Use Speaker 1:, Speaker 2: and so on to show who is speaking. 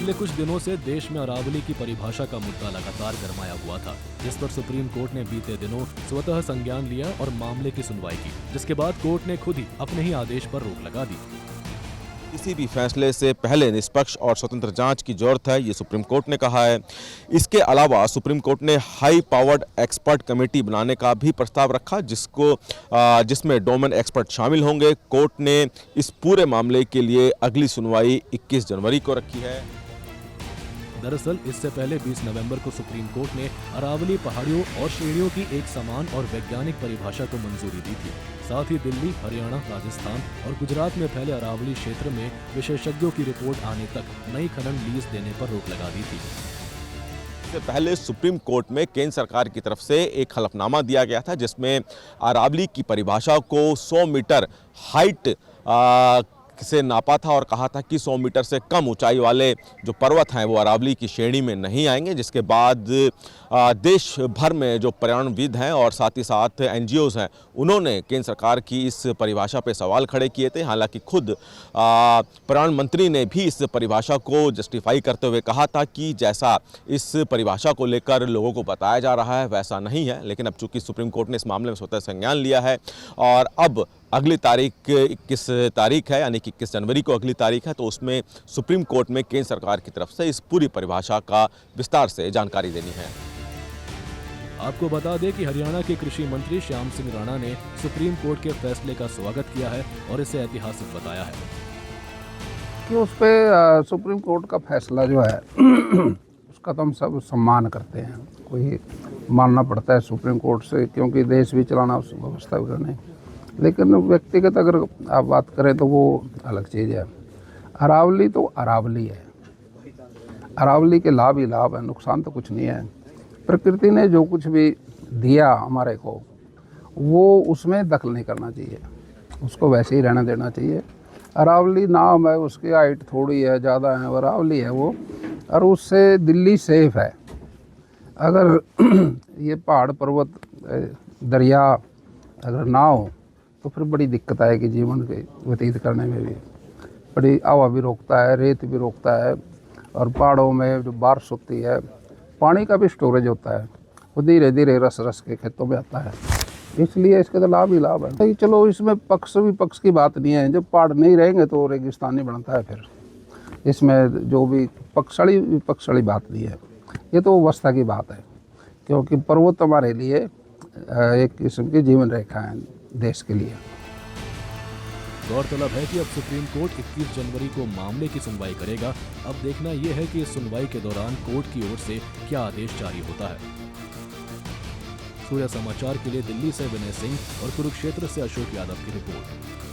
Speaker 1: पिछले कुछ दिनों से देश में अरावली की परिभाषा का मुद्दा लगातार गरमाया हुआ था, जिस पर सुप्रीम कोर्ट ने बीते दिनों स्वतः संज्ञान लिया और मामले की सुनवाई की, जिसके बाद कोर्ट ने खुद ही अपने ही आदेश पर रोक लगा दी।
Speaker 2: किसी भी फैसले से पहले निष्पक्ष और स्वतंत्र जांच की जरूरत है, ये सुप्रीम कोर्ट ने कहा है। इसके अलावा सुप्रीम कोर्ट ने हाई पावर्ड एक्सपर्ट कमेटी बनाने का भी प्रस्ताव रखा, जिसमें डोमेन एक्सपर्ट शामिल होंगे। कोर्ट ने इस पूरे मामले के लिए अगली सुनवाई 21 जनवरी को रखी है।
Speaker 1: दरअसल इससे पहले 20 नवंबर को सुप्रीम कोर्ट ने अरावली पहाड़ियों और श्रेणियों की एक समान और वैज्ञानिक परिभाषा को मंजूरी दी थी। साथ ही दिल्ली, हरियाणा, राजस्थान और गुजरात में फैले अरावली क्षेत्र में विशेषज्ञों की रिपोर्ट आने तक नई खनन लीज देने पर रोक लगा दी थी।
Speaker 2: इससे पहले सुप्रीम कोर्ट में केंद्र सरकार की तरफ से एक हलफनामा दिया गया था, जिसमें अरावली की परिभाषा को 100 मीटर हाइट से नापा था और कहा था कि 100 मीटर से कम ऊंचाई वाले जो पर्वत हैं वो अरावली की श्रेणी में नहीं आएंगे। जिसके बाद देश भर में जो पर्यावरणविद हैं और साथ ही साथ एनजीओज हैं, उन्होंने केंद्र सरकार की इस परिभाषा पे सवाल खड़े किए थे। हालांकि खुद पर्यावरण मंत्री ने भी इस परिभाषा को जस्टिफाई करते हुए कहा था कि जैसा इस परिभाषा को लेकर लोगों को बताया जा रहा है वैसा नहीं है। लेकिन अब चूंकि सुप्रीम कोर्ट ने इस मामले में स्वतः संज्ञान लिया है और अब अगली तारीख 21 तारीख है, यानी कि 21 जनवरी को अगली तारीख है, तो उसमें सुप्रीम कोर्ट में केंद्र सरकार की तरफ से इस पूरी परिभाषा का विस्तार से जानकारी देनी है।
Speaker 1: आपको बता दें कि हरियाणा के कृषि मंत्री श्याम सिंह राणा ने सुप्रीम कोर्ट के फैसले का स्वागत किया है और इसे ऐतिहासिक बताया है
Speaker 3: कि उस पे सुप्रीम कोर्ट का फैसला जो है उसका तो हम सब सम्मान करते हैं। कोई मानना पड़ता है सुप्रीम कोर्ट से, क्योंकि देश भी चलाना, उस व्यवस्था भी करनी। लेकिन व्यक्तिगत अगर आप बात करें तो वो अलग चीज़ है। अरावली तो अरावली है, अरावली के लाभ ही लाभ है, नुकसान तो कुछ नहीं है। प्रकृति ने जो कुछ भी दिया हमारे को, वो उसमें दखल नहीं करना चाहिए, उसको वैसे ही रहना देना चाहिए। अरावली नाम है, उसकी हाइट थोड़ी है, ज़्यादा है, अरावली है वो, और उससे दिल्ली सेफ है। अगर ये पहाड़ पर्वत दरिया अगर ना हो तो फिर बड़ी दिक्कत आएगी जीवन के व्यतीत करने में भी। बड़ी हवा भी रोकता है, रेत भी रोकता है, और पहाड़ों में जो बारिश होती है पानी का भी स्टोरेज होता है, वो धीरे धीरे रस रस के खेतों में आता है। इसलिए इसके तो लाभ ही लाभ है। चलो इसमें पक्ष की बात नहीं है। जब पहाड़ नहीं रहेंगे तो रेगिस्तान नहीं बनता है। फिर इसमें जो भी पक्ष वाली बात नहीं है, ये तो अवस्था की बात है, क्योंकि पर्वत हमारे लिए एक किस्म की जीवन रेखा है देश के लिए।
Speaker 1: गौरतलब है कि अब सुप्रीम कोर्ट 21 जनवरी को मामले की सुनवाई करेगा। अब देखना यह है कि इस सुनवाई के दौरान कोर्ट की ओर से क्या आदेश जारी होता है। सूर्य समाचार के लिए दिल्ली से विनय सिंह और कुरुक्षेत्र से अशोक यादव की रिपोर्ट।